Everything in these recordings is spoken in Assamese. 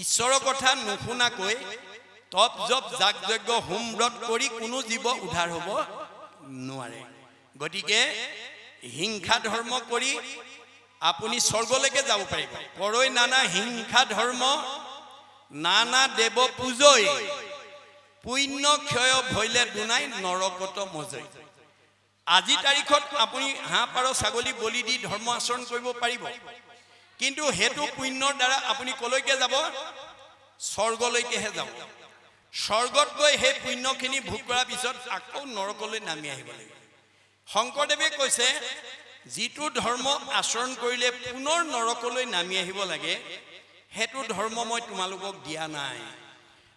ঈশ্বৰৰ কথা নুশুনাকৈ তপ জপ যাগ যজ্ঞ হোম ব্ৰত কৰি কোনো জীৱ উদ্ধাৰ হ'ব নোৱাৰে। গতিকে হিংসা ধৰ্ম কৰি আপুনি স্বৰ্গলৈকে যাব পাৰিব। পৰৈ নানা হিংসা ধৰ্ম নানা দেৱ পূজৈ পুণ্য ক্ষয় ভৈলে দুনাই নৰকত মজৈ। আজি তাৰিখত আপুনি হাঁহ পাৰ ছাগলী বলি দি ধৰ্ম আচৰণ কৰিব পাৰিব, কিন্তু সেইটো পুণ্যৰ দ্বাৰা আপুনি কলৈকে যাব? স্বৰ্গলৈকেহে যাব। স্বৰ্গত গৈ সেই পুণ্যখিনি ভোগ কৰাৰ পিছত আকৌ নৰকলৈ নামি আহিব লাগিব। শংকৰদেৱে কৈছে যিটো ধৰ্ম আচৰণ কৰিলে পুনৰ নৰকলৈ নামি আহিব লাগে সেইটো ধৰ্ম মই তোমালোকক দিয়া নাই।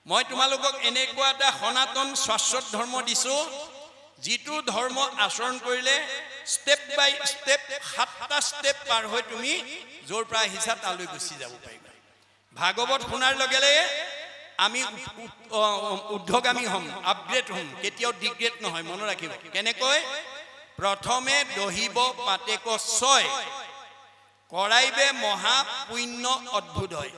মই তোমালোকক এনেকুৱা এটা সনাতন শাশ্বত ধৰ্ম দিছো যিটো ধৰ্ম আচৰণ কৰিলে ষ্টেপ বাই ষ্টেপ 7টা ষ্টেপ পাৰ হৈ তুমি য'ৰ পৰা আহিছা তালৈ গুচি যাব পাৰিবা। ভাগৱত শুনাৰ লগে লগে আমি ঊৰ্ধ্বগামী হ'ম, আপগ্ৰেড হ'ম, কেতিয়াও ডিগ্ৰেড নহয়। মনত ৰাখিব। কেনেকৈ? প্ৰথমে দহিব পাতেক ছয় কৰাইবে মহা পুণ্য অদ্ভুত হয়।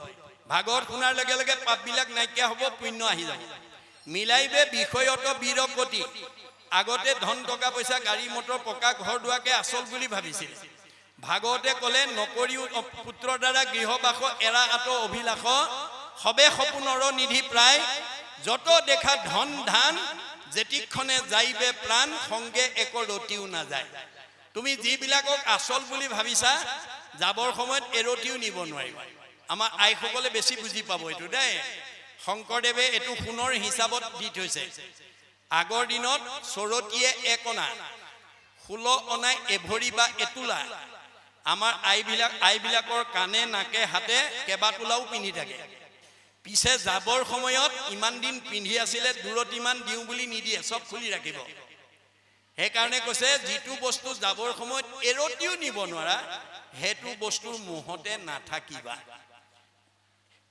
ভাগৱত শুনাৰ লগে লগে পাপবিলাক নাইকিয়া হ'ব, পুণ্য আহি যাব। মিলাইবে বিষয়ত বীৰকতি। আগতে ধন টকা পইচা গাড়ী মটৰ পকা ঘৰ দুৱাকে আচল বুলি ভাবিছিল। ভাগৱতে ক'লে নকৰিও পুত্ৰৰ দ্বাৰা গৃহবাস এৰা আত অভিলাষ সবে সপোনৰ নিধি প্ৰায় যত দেখা ধন ধান যেতিক্ষণে যাইবে প্ৰাণ সংগে এক ৰতিও নাযায়। তুমি যিবিলাকক আচল বুলি ভাবিছা যাবৰ সময়ত এৰতিও নিব নোৱাৰিবা। আমাৰ আইসকলে বেছি বুজি পাব এইটো দেই। শংকৰদেৱে এইটো সোণৰ হিচাপত দি থৈছে। আগৰ দিনত চৰতিয়ে 1 অনা, 16 অনাই এভৰি বা এতোলা। আমাৰ আইবিলাকৰ কাণে নাকে হাতে কেইবাতোলাও পিন্ধি থাকে। পিছে যাবৰ সময়ত ইমান দিন পিন্ধি আছিলে দূৰত ইমান দিওঁ বুলি নিদিয়ে, চব খুলি ৰাখিব। সেইকাৰণে কৈছে যিটো বস্তু যাবৰ সময়ত এৰতিও নিব নোৱাৰা সেইটো বস্তুৰ মোহতে নাথাকিবা।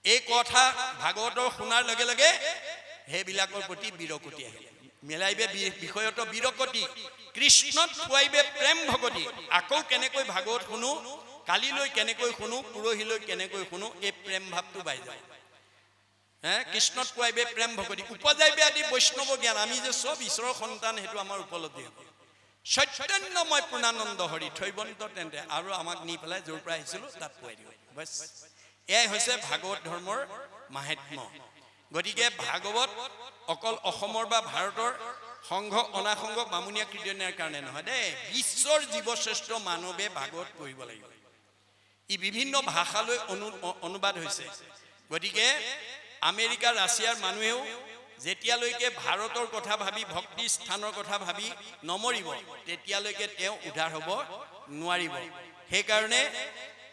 এই কথা ভাগৱতৰ শুনাৰ লগে লগে সেইবিলাকৰ প্ৰতি বীৰকতি আহিলে। মিলাইবে বিষয়ত বীৰকতি কৃষ্ণত খুৱাইবে প্ৰেম ভগতি। আকৌ কেনেকৈ ভাগৱত শুনো, কালিলৈ কেনেকৈ শুনো, পৰহিলৈ কেনেকৈ শুনো, এই প্ৰেম ভাৱটো বাই যায়। কৃষ্ণত খুৱাইবে প্ৰেম ভগতি উপজাইবে আদি বৈষ্ণৱ জ্ঞান। আমি যে চব ঈশ্বৰৰ সন্তান সেইটো আমাৰ উপলব্ধি হ'ব। চৈতন্যময় পূৰ্ণানন্দ হৰি থৈবন্ত তেন্তে আৰু আমাক নি পেলাই য'ৰ পৰা আহিছিলোঁ তাত পোৱাই দিব। বছ এয়াই হৈছে ভাগৱত ধৰ্মৰ মাহাত্ম্য। গতিকে ভাগৱত অকল অসমৰ বা ভাৰতৰ সংঘ অনাসংঘ বামুণীয়া কীৰ্তনীয়াৰ কাৰণে নহয় দেই, বিশ্বৰ জীৱশ্ৰেষ্ঠ মানৱে ভাগৱত পঢ়িব লাগিব। ই বিভিন্ন ভাষালৈ অনুবাদ হৈছে। গতিকে আমেৰিকা ৰাছিয়াৰ মানুহেও যেতিয়ালৈকে ভাৰতৰ কথা ভাবি ভক্তি স্থানৰ কথা ভাবি নমৰিব তেতিয়ালৈকে তেওঁ উদ্ধাৰ হ'ব নোৱাৰিব। সেইকাৰণে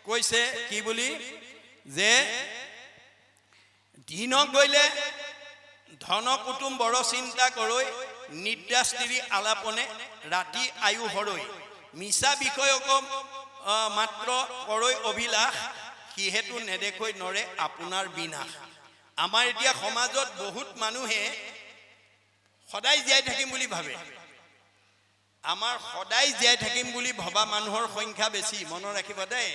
কৈছে কি বুলি যে দিন গৈলে ধন কুটুম বড় চিন্তা কৰৈ নিদ্ৰা স্ত্ৰী আলাপনে ৰাতি আয়ু হৰৈ মিছা বিষয়ক মাত্ৰ কৰৈ অভিলাষ সিহেতু নেদেখৈ নৰে আপোনাৰ বিনাশ। আমাৰ এতিয়া সমাজত বহুত মানুহে সদায় জীয়াই থাকিম বুলি ভাবে। আমাৰ সদায় জীয়াই থাকিম বুলি ভবা মানুহৰ সংখ্যা বেছি। মনত ৰাখিব দেই।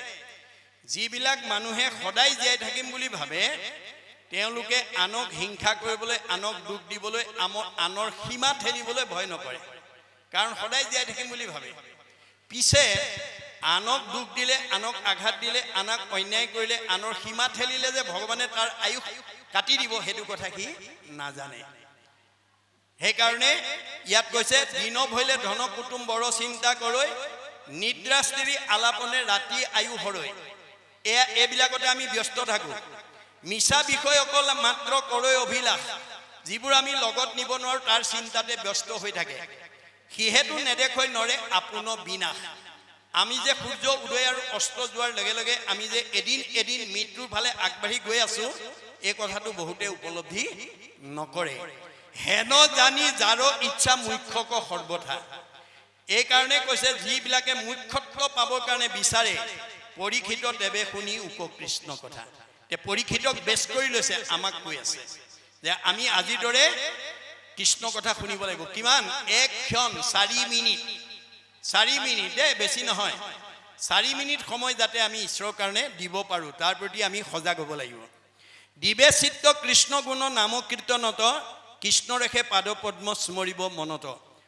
যিবিলাক মানুহে সদায় জীয়াই থাকিম বুলি ভাবে তেওঁলোকে আনক হিংসা কৰিবলৈ, আনক দুখ দিবলৈ, আনৰ সীমা ঠেলিবলৈ ভয় নকৰে, কাৰণ সদায় জীয়াই থাকিম বুলি ভাবে। পিছে আনক দুখ দিলে, আনক আঘাত দিলে, আনক অন্যায় কৰিলে, আনৰ সীমা ঠেলিলে যে ভগৱানে তাৰ আয়ুস কাটি দিব সেইটো কথা সি নাজানে। সেইকাৰণে ইয়াত কৈছে দিন ভৈলে ধন কুটুম বড় চিন্তা কৰৈ নিদ্ৰা স্ত্ৰী আলাপনে ৰাতি আয়ু হৰৈ। এইবিলাকতে আমি ব্যস্ত থাকোঁ। মিছা বিষয় অকল মাত্ৰ কৰৈ অভিলাষ, যিবোৰ আমি লগত নিব নোৱাৰোঁ তাৰ চিন্তাতে ব্যস্ত হৈ থাকে। সিহেতু নেদেখৈ নৰে আপোন বিনাশ। আমি যে সূৰ্য উদয় আৰু অস্ত যোৱাৰ লগে লগে আমি যে এদিন এদিন মৃত্যুৰ ফালে আগবাঢ়ি গৈ আছোঁ এই কথাটো বহুতে উপলব্ধি নকৰে। হেন জানি যাৰ ইচ্ছা মুখ্যক সৰ্বথা। এইকাৰণে কৈছে যিবিলাকে মুখ্যত্ব পাবৰ কাৰণে বিচাৰে পৰীক্ষিত দেৱে শুনি উপকৃষ্ণ কথা। পৰীক্ষিতক বেছ কৰি লৈছে, আমাক কৈ আছে যে আমি আজিৰ দৰে কৃষ্ণ কথা শুনিব লাগিব। কিমান? 1 ক্ষণ 4 মিনিট। 4 মিনিট দেই, বেছি নহয়। 4 মিনিট সময় যাতে আমি ঈশ্বৰৰ কাৰণে দিব পাৰোঁ তাৰ প্ৰতি আমি সজাগ হ'ব লাগিব। দিবে চিত্ত কৃষ্ণ গুণ নাম কীৰ্তনত কৃষ্ণ ৰেখে পাদ পদ্ম স্মৰিব মনত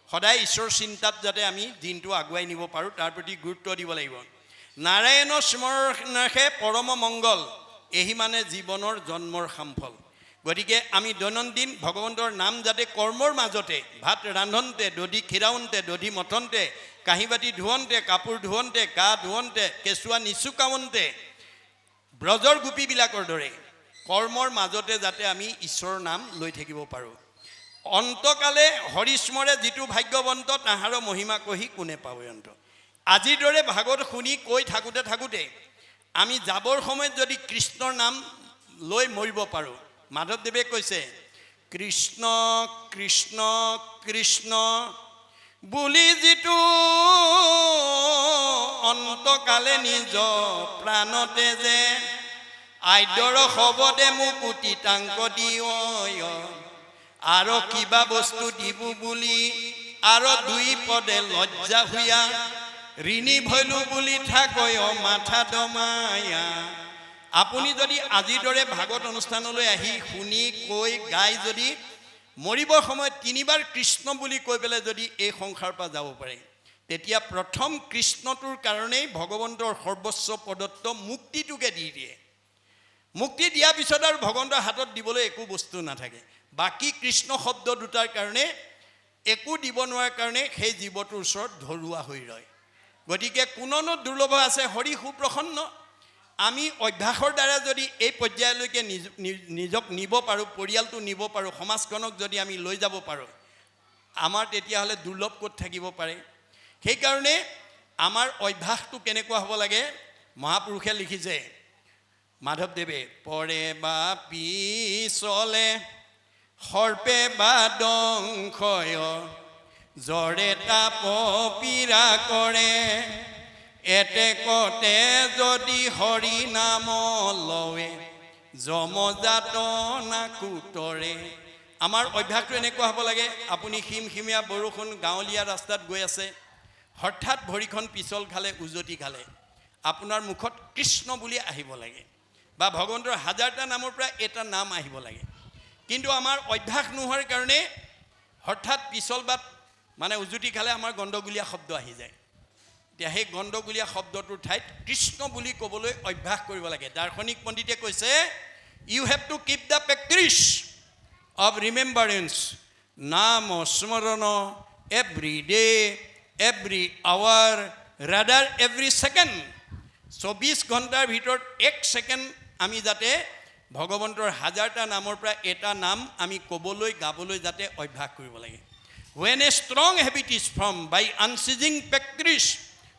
সদায় ঈশ্বৰ চিন্তাত যাতে আমি দিনটো আগুৱাই নিব পাৰোঁ তাৰ প্ৰতি গুৰুত্ব দিব লাগিব নাৰায়ণৰ স্মৰণে পৰম মংগল এহি মানে জীৱনৰ জন্মৰ সামফল গতিকে আমি দৈনন্দিন ভগৱন্তৰ নাম যাতে কৰ্মৰ মাজতে ভাত ৰান্ধনতে দধি খিৰাওঁতে দধি মথনতে কাঁহী বাতি ধুৱন্তে কাপোৰ ধুৱন্তে গা ধুৱন্তে কেঁচুৱা নিচুকাৱন্তে ব্ৰজৰ গোপীবিলাকৰ দৰে কৰ্মৰ মাজতে যাতে আমি ঈশ্বৰৰ নাম লৈ থাকিব পাৰোঁ অন্তকালে হৰিস্মৰে যিটো ভাগ্যৱন্ত তাহাৰ মহিমা কহি কোনে পাৱন্ত আজিৰ দৰে ভাগৱত শুনি কৈ থাকোঁতে আমি যাবৰ সময়ত যদি কৃষ্ণৰ নাম লৈ মৰিব পাৰোঁ মাধৱদেৱে কৈছে কৃষ্ণ কৃষ্ণ কৃষ্ণ বুলি যিটো অন্তকালে নিজ প্ৰাণতে যে আদ্যৰ শবদে মোক কুটিতাংক দিয় আৰু কিবা বস্তু দিব বুলি আৰু দুই পদে লজ্জা হুয়া ঋণী ভৈলো বুলি থাকয় মাথা দমায়া আপুনি যদি আজিৰ দৰে ভাগৱত অনুষ্ঠানলৈ আহি শুনি কৈ গাই যদি মৰিবৰ সময়ত তিনিবাৰ কৃষ্ণ বুলি কৈ পেলাই যদি এই সংসাৰৰ পৰা যাব পাৰে তেতিয়া প্ৰথম কৃষ্ণটোৰ কাৰণেই ভগৱন্তৰ সৰ্বোচ্চ প্ৰদত্ত মুক্তিটোকে দি দিয়ে মুক্তি দিয়াৰ পিছত আৰু ভগৱন্তৰ হাতত দিবলৈ একো বস্তু নাথাকে বাকী কৃষ্ণ শব্দ দুটাৰ কাৰণে একো দিব নোৱাৰাৰ কাৰণে সেই জীৱটোৰ ওচৰত ধৰুৱা হৈ ৰয় গতিকে কোননো দুৰ্লভ আছে হৰি সুপ্ৰসন্ন আমি অভ্যাসৰ দ্বাৰা যদি এই পৰ্যায়লৈকে নিজক নিব পাৰোঁ পৰিয়ালটো নিব পাৰোঁ সমাজখনক যদি আমি লৈ যাব পাৰোঁ আমাৰ তেতিয়াহ'লে দুৰ্লভ ক'ত থাকিব পাৰে সেইকাৰণে আমাৰ অভ্যাসটো কেনেকুৱা হ'ব লাগে মহাপুৰুষে লিখিছে মাধৱদেৱে পৰে বা পিছলে সৰ্পে বা দংশয় জৰে তাপ পীড়া কৰে এতেকতে যদি হৰি নাম লৱে যমজাত নাকুতৰে আমাৰ অভ্যাসটো এনেকুৱা হ'ব লাগে আপুনি খিমখিমীয়া বৰষুণ গাঁৱলীয়া ৰাস্তাত গৈ আছে হঠাৎ ভৰিখন পিছল খালে উজতি খালে আপোনাৰ মুখত কৃষ্ণ বুলি আহিব লাগে বা ভগৱন্তৰ হাজাৰটা নামৰ পৰা এটা নাম আহিব লাগে কিন্তু আমাৰ অভ্যাস নোহোৱাৰ কাৰণে হঠাৎ পিছল বাট মানে উজুতি খালে আমাৰ গণ্ডগোলীয়া শব্দ আহি যায় এতিয়া সেই গণ্ডগোলীয়া শব্দটোৰ ঠাইত কৃষ্ণ বুলি ক'বলৈ অভ্যাস কৰিব লাগে দাৰ্শনিক পণ্ডিতে কৈছে you have to keep the practice of remembrance নাম স্মৰণ every day every hour rather every second 24 ঘণ্টাৰ ভিতৰত 1 ছেকেণ্ড আমি যাতে ভগৱন্তৰ হাজাৰটা নামৰ পৰা এটা নাম আমি ক'বলৈ গাবলৈ যাতে অভ্যাস কৰিব লাগে when a strong habit is formed by unceasing practice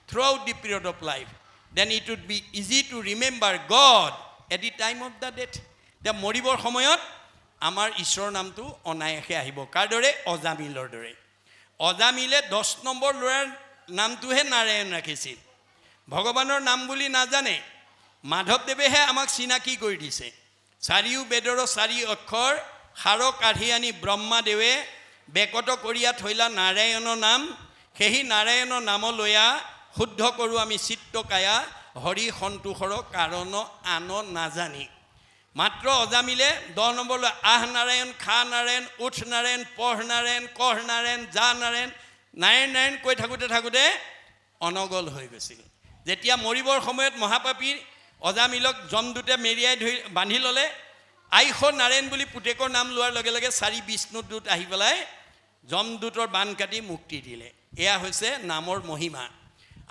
throughout the period of life then it would be easy to remember God at the time of the death the মৰিবৰ সময়ত আমাৰ ঈশ্বৰৰ নামটো অনায়াসে আহিব কাৰ দৰে অজামিলৰ দৰে অজামিলে 10 নম্বৰ ল'ৰাৰ নামটোহে নাৰায়ণ ৰাখিছিল ভগৱানৰ নাম বুলি নাজানে মাধৱদেৱেহে আমাক চিনাকি কৰি দিছে চাৰিও বেদৰ চাৰি অক্ষৰ সাৰ কাঢ়ি আনি ব্ৰহ্মাদেৱে বেকত কৰিয়া থৈলা নাৰায়ণৰ নাম সেই নাৰায়ণৰ নাম লৈয়া শুদ্ধ কৰোঁ আমি চিত্তকায়া হৰি সন্তোষৰ কাৰণ আন নাজানি মাত্ৰ অজামিলে 10 নম্বৰ আহ নাৰায়ণ খা নাৰায়ণ উঠ নাৰায়ণ পঢ় নাৰায়ণ কঢ় নাৰায়ণ যা নাৰায়ণ নাৰায়ণ নাৰায়ণ কৈ থাকোঁতে অনগল হৈ গৈছিল যেতিয়া মৰিবৰ সময়ত মহাপাপীৰ অজামিলক জমদূতে মেৰিয়াই ধৰি বান্ধি ল'লে আইষ নাৰায়ণ বুলি পুতেকৰ নাম লোৱাৰ লগে লগে 4 বিষ্ণুদূত আহি পেলাই জমদূতৰ বান কাটি মুক্তি দিলে এয়া হৈছে নামৰ মহিমা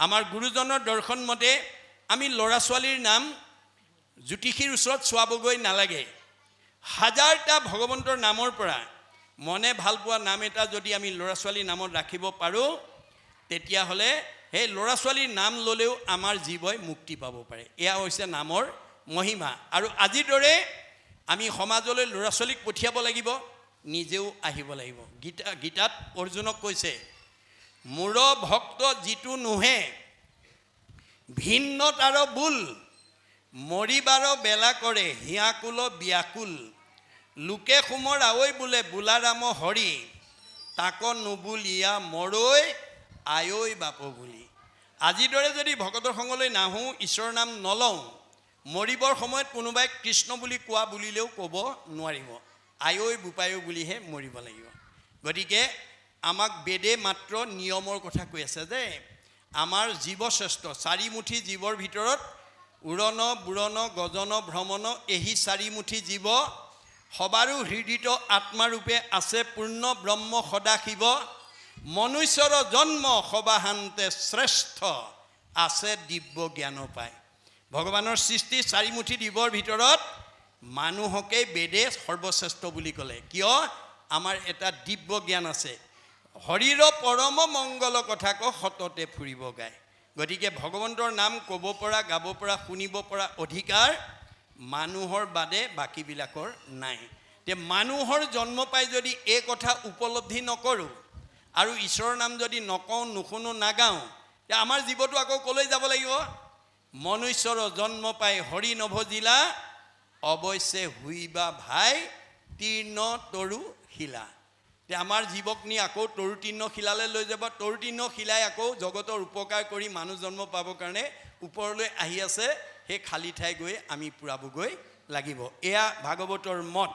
আমাৰ গুৰুজনৰ দৰ্শন মতে আমি ল'ৰা ছোৱালীৰ নাম জ্যোতিষীৰ ওচৰত চোৱাবগৈ নালাগে হাজাৰটা ভগৱন্তৰ নামৰ পৰা মনে ভাল পোৱা নাম এটা যদি আমি ল'ৰা ছোৱালীৰ নামত ৰাখিব পাৰোঁ তেতিয়াহ'লে সেই ল'ৰা ছোৱালীৰ নাম ল'লেও আমাৰ জীৱই মুক্তি পাব পাৰে এয়া হৈছে নামৰ মহিমা আৰু আজিৰ দৰে আমি সমাজলৈ ল'ৰা ছোৱালীক পঠিয়াব লাগিব নিজেও আহিব লাগিব গীতাত অৰ্জুনক কৈছে মোৰ ভক্ত যিটো নোহে ভিন্নতাৰ বুল মৰিবাৰ বেলা কৰে হিয়াকুল ব্যাকুল লোকে সুমৰ আৱৈ বোলে বোলাৰাম হৰি তাক নুবুলিয়া মৰৈ আয়ৈ বাপ বুলি আজিৰ দৰে যদি ভকতৰ সংগলৈ নাহোঁ ঈশ্বৰৰ নাম নলওঁ মৰিবৰ সময়ত কোনোবাই কৃষ্ণ বুলি কোৱা বুলিলেও ক'ব নোৱাৰিব, আয়ৈ বোপায়ো বুলিহে মৰিব লাগিব। গতিকে আমাক বেদে মাত্ৰ নিয়মৰ কথা কৈ আছে যে আমাৰ জীৱশ্ৰেষ্ঠ চাৰিমুঠি জীৱৰ ভিতৰত উৰণ বুৰণ গজন ভ্ৰমণ এহি চাৰিমুঠি জীৱ সবাৰো হৃদিত আত্মাৰূপে আছে পূৰ্ণ ব্ৰহ্ম সদাশিৱ মনুষ্যৰ জন্ম সবাহান্তে শ্ৰেষ্ঠ আছে দিব্য জ্ঞান পায়। ভগৱানৰ সৃষ্টি চাৰিমুঠি জীৱৰ ভিতৰত মানুহকেই বেদে সৰ্বশ্ৰেষ্ঠ বুলি ক'লে, কিয় আমাৰ এটা দিব্য জ্ঞান আছে। হৰিৰ পৰম মংগল কথাক সততে ফুৰিব গায়। গতিকে ভগৱন্তৰ নাম ক'ব পৰা, গাব পৰা, শুনিব পৰা অধিকাৰ মানুহৰ বাদে বাকীবিলাকৰ নাই। তে মানুহৰ জন্ম পাই যদি এই কথা উপলব্ধি নকৰোঁ আৰু ঈশ্বৰৰ নাম যদি নকওঁ, নুশুনো, নাগাওঁ, তে আমাৰ জীৱটো আকৌ ক'লৈ যাব লাগিব? মনুষ্যৰ জন্ম পাই হৰি নভজিলা অৱশ্যে হুইবা ভাই তীৰ্ণ তৰু শিলা। তে আমাৰ জীৱক নি আকৌ তৰু তীৰ্ণ শিলালৈ লৈ যাব। তৰু তীৰ্ণ শিলাই আকৌ জগতৰ উপকাৰ কৰি মানুহ জন্ম পাবৰ কাৰণে ওপৰলৈ আহি আছে। সেই খালী ঠাই গৈ আমি পূৰাবগৈ লাগিব। এয়া ভাগৱতৰ মত।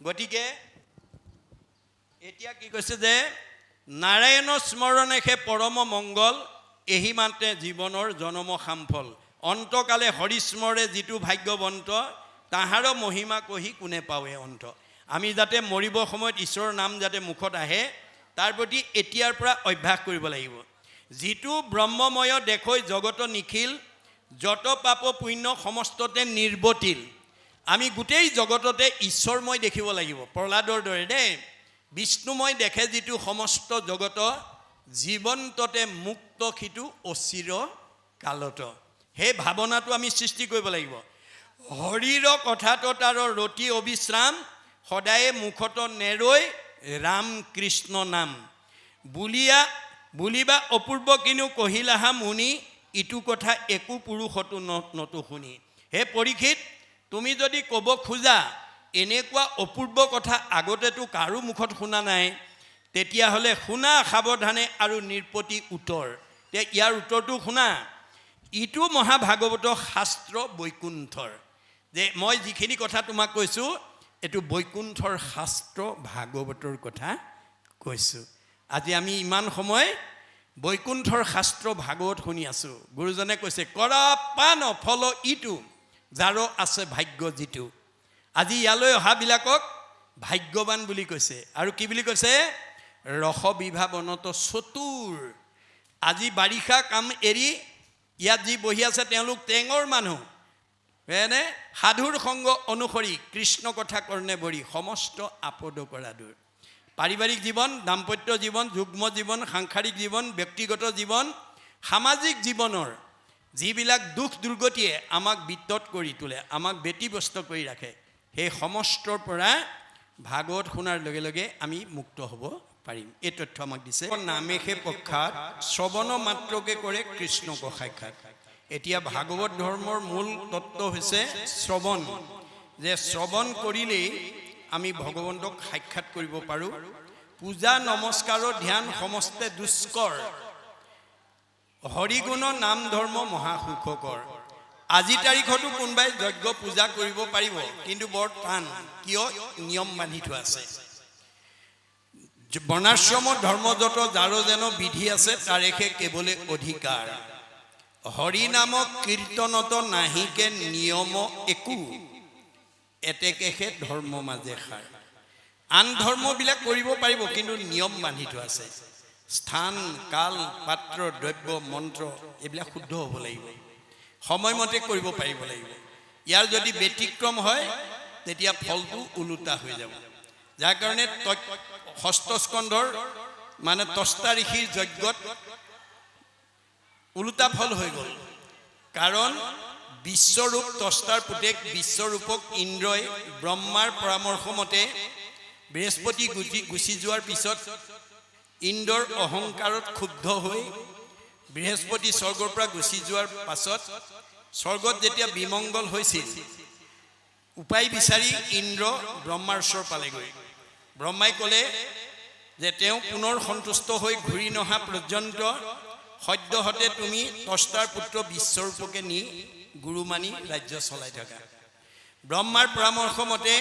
গতিকে এতিয়া কি কৈছে যে নাৰায়ণ স্মৰণেহে পৰম মংগল এহি মাতে জীৱনৰ জনম সামফল অন্তকালে হৰিস্মৰে যিটো ভাগ্যৱন্ত তাহাৰ মহিমা কহি কোনে পাৱে অন্ত। আমি যাতে মৰিবৰ সময়ত ঈশ্বৰৰ নাম যাতে মুখত আহে তাৰ প্ৰতি এতিয়াৰ পৰা অভ্যাস কৰিব লাগিব। যিটো ব্ৰহ্মময় দেখৈ জগত নিখিল যত পাপ পুণ্য সমস্ততে নিৰ্বতিল। আমি গোটেই জগততে ঈশ্বৰময় দেখিব লাগিব। প্ৰহ্লাদৰ দৰে দেই বিষ্ণুময় দেখে যিটো সমস্ত জগত জীৱন্ততে মুক্ত সিটো অচিৰ কালত। সেই ভাৱনাটো আমি সৃষ্টি কৰিব লাগিব। হৰিৰ কথাটো তাৰ ৰতি অবিশ্ৰাম সদায়ে মুখত নেৰৈ ৰাম কৃষ্ণ নাম বুলিবা অপূৰ্ব কিনো কহিলাহা মুনি ইটো কথা একো পুৰুষতো নতো শুনি। হে পৰীক্ষিত, তুমি যদি ক'ব খোজা এনেকুৱা অপূৰ্ব কথা আগতেতো কাৰো মুখত শুনা নাই, তেতিয়াহ'লে শুনা সাৱধানে আৰু নিৰ্পতি উত্তৰ। তে ইয়াৰ উত্তৰটো শুনা। ইটো মহাভাগৱত শাস্ত্ৰ বৈকুণ্ঠৰ। যে মই যিখিনি কথা তোমাক কৈছোঁ এইটো বৈকুণ্ঠৰ শাস্ত্ৰ ভাগৱতৰ কথা কৈছোঁ। আজি আমি ইমান সময় বৈকুণ্ঠৰ শাস্ত্ৰ ভাগৱত শুনি আছোঁ। গুৰুজনে কৈছে কৰা পান ফল ইটো যাৰ আছে ভাগ্য যিটো। আজি ইয়ালৈ অহাবিলাকক ভাগ্যৱান বুলি কৈছে। আৰু কি বুলি কৈছে? ৰস বিভাৱনত চতুৰ। আজি বাৰিষা কাম এৰি ইয়াত যি বহি আছে তেওঁলোক টেঙৰ মানুহ, এনে সাধুৰ সংগ অনুসৰি কৃষ্ণ কথা কৰ্ণে বৰি সমস্ত আপদ কৰা দূৰ। পাৰিবাৰিক জীৱন, দাম্পত্য জীৱন, যুগ্ম জীৱন, সাংসাৰিক জীৱন, ব্যক্তিগত জীৱন, সামাজিক জীৱনৰ যিবিলাক দুখ দুৰ্গতিয়ে আমাক বিত্তত কৰি তোলে, আমাক ব্যতিব্যস্ত কৰি ৰাখে, সেই সমস্তৰ পৰা ভাগৱত শুনাৰ লগে লগে আমি মুক্ত হ'ব পাৰিম। এই তথ্য আমাক দিছে। নামেহে পক্ষাত শ্ৰৱণ মাত্ৰকে কৰে কৃষ্ণক সাক্ষাৎ। এতিয়া ভাগৱত ধৰ্মৰ মূল তত্ত্ব হৈছে শ্ৰৱণ। যে শ্ৰৱণ কৰিলেই আমি ভগৱন্তক সাক্ষাৎ কৰিব পাৰোঁ। পূজা নমস্কাৰ ধ্যান সমস্তে দুষ্কৰ হৰিগুণ নাম ধৰ্ম মহাসুখকৰ। আজি তাৰিখতো কোনোবাই যজ্ঞ পূজা কৰিব পাৰিব, কিন্তু বৰ টান। কিয়? নিয়ম বান্ধি থোৱা আছে। বৰ্ণাশ্ৰম ধৰ্মযত যাৰ যেন বিধি আছে তাৰেহে কেৱলে অধিকাৰ। হৰি নাম কীৰ্তনত নাহিকে নিয়ম একো এতেকেহে ধৰ্ম মাজে সাৰ। আন ধৰ্মবিলাক কৰিব পাৰিব, কিন্তু নিয়ম বান্ধি থোৱা আছে। স্থান কাল পাত্ৰ দ্ৰব্য মন্ত্ৰ এইবিলাক শুদ্ধ হ'ব লাগিব, সময়মতে কৰিব পাৰিব লাগিব। ইয়াৰ যদি ব্যতিক্ৰম হয় তেতিয়া ফলটো ওলোটা হৈ যাব। যাৰ কাৰণে ষষ্ঠ স্কন্ধৰ মানে তস্তা ঋষিৰ যজ্ঞত ওলোটা ফল হৈ গ'ল। কাৰণ বিশ্বৰূপ তস্তাৰ পুতেক বিশ্বৰূপক ইন্দ্ৰই ব্ৰহ্মাৰ পৰামৰ্শ মতে বৃহস্পতি গুচি যোৱাৰ পিছত ইন্দ্ৰৰ অহংকাৰত ক্ষুব্ধ হৈ বৃহস্পতি স্বৰ্গৰ পৰা গুচি যোৱাৰ পাছত স্বৰ্গত যেতিয়া বিমংগল হৈছিল, উপায় বিচাৰি ইন্দ্ৰ ব্ৰহ্মাৰ ওচৰ পালেগৈ। ব্ৰহ্মাই ক'লে যে তেওঁ পুনৰ সন্তুষ্ট হৈ ঘূৰি নহা পৰ্যন্ত সদ্যহতে তুমি তস্তাৰ পুত্ৰ বিশ্বৰূপকে নি গুৰু মানি ৰাজ্য চলাই থকা। ব্ৰহ্মাৰ পৰামৰ্শ মতে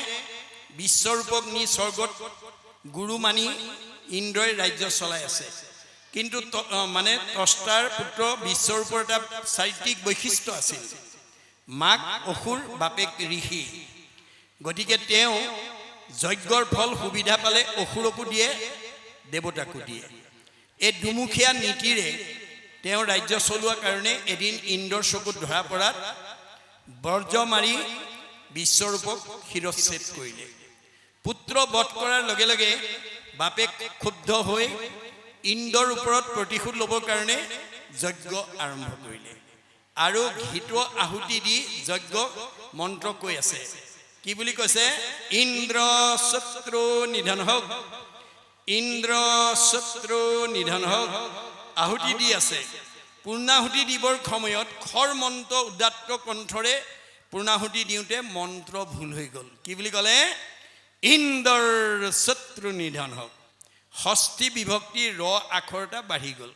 বিশ্বৰূপক নি স্বৰ্গত গুৰু মানি ইন্দ্ৰই ৰাজ্য চলাই আছে। কিন্তু মানে ত্ৰষ্টাৰ পুত্ৰ বিশ্বৰূপৰ এটা চাৰিত্ৰিক বৈশিষ্ট্য আছিল। মাক অসুৰ, বাপেক ঋষি। গতিকে তেওঁ যজ্ঞৰ ফল সুবিধা পালে অসুৰকো দিয়ে, দেৱতাকো দিয়ে। এই দুমুখীয়া নীতিৰে তেওঁ ৰাজ্য চলোৱাৰ কাৰণে এদিন ইন্দ্ৰৰ চকুত ধৰা পৰাত বৰ্জ মাৰি বিশ্বৰূপক শিৰচ্ছেদ কৰিলে। পুত্ৰ বধ কৰাৰ লগে লগে বাপেক ক্ষুব্ধ হৈ ইন্দ্ৰৰ ওপৰত প্ৰতিশোধ ল'বৰ কাৰণে যজ্ঞ আৰম্ভ কৰিলে আৰু ঘৃত আহুতি দি যজ্ঞ মন্ত্ৰ কৈ আছে। কি বুলি কৈছে? ইন্দ্ৰ শত্ৰু নিধন হওক, ইন্দ্ৰ শত্ৰু নিধন হওক। আহুতি দি আছে। পূৰ্ণাহুতি দিবৰ সময়ত খৰ মন্ত্ৰ উদাত্ত কণ্ঠৰে পূৰ্ণাহুতি দিওঁতে মন্ত্ৰ ভুল হৈ গ'ল। কি বুলি ক'লে? ইন্দ্ৰৰ শত্ৰু নিধন হওক। ষষ্ঠী বিভক্তি ৰ আখৰ এটা বাঢ়ি গ'ল।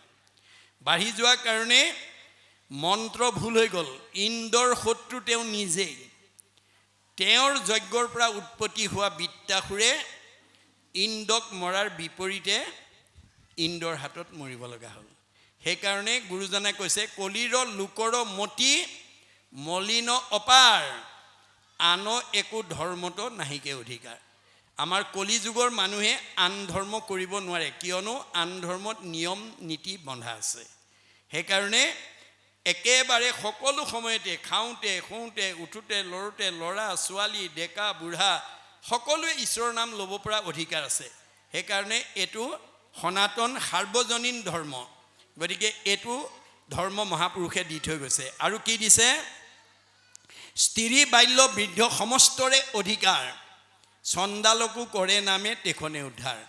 বাঢ়ি যোৱাৰ কাৰণে মন্ত্ৰ ভুল হৈ গ'ল। ইন্দ্ৰৰ শত্ৰু তেওঁ নিজেই। তেওঁৰ যজ্ঞৰ পৰা উৎপত্তি হোৱা বিত্তাসুৰে ইন্দ্ৰক মৰাৰ বিপৰীতে ইন্দ্ৰৰ হাতত মৰিব লগা হ'ল। সেইকাৰণে গুৰুজনে কৈছে, কলিৰ লোকৰ মতি মলিন অপাৰ, আন একো ধৰ্মতো নাহিকে অধিকাৰ। আমাৰ কলি যুগৰ মানুহে আন ধৰ্ম কৰিব নোৱাৰে, কিয়নো আন ধৰ্মত নিয়ম নীতি বন্ধা আছে। সেইকাৰণে একেবাৰে সকলো সময়তে খাওঁতে শুওঁতে উঠোতে লৰোতে ল'ৰা ছোৱালী ডেকা বুঢ়া সকলোৱে ঈশ্বৰৰ নাম ল'ব পৰা অধিকাৰ আছে। সেইকাৰণে এইটো সনাতন সাৰ্বজনীন ধৰ্ম। গতিকে এইটো ধৰ্ম মহাপুৰুষে দি থৈ গৈছে। আৰু কি দিছে? স্ত্ৰী বাল্য বৃদ্ধ সমস্তৰে অধিকাৰ, চণ্ডালকো কৰে নামে তেখনে উদ্ধাৰ।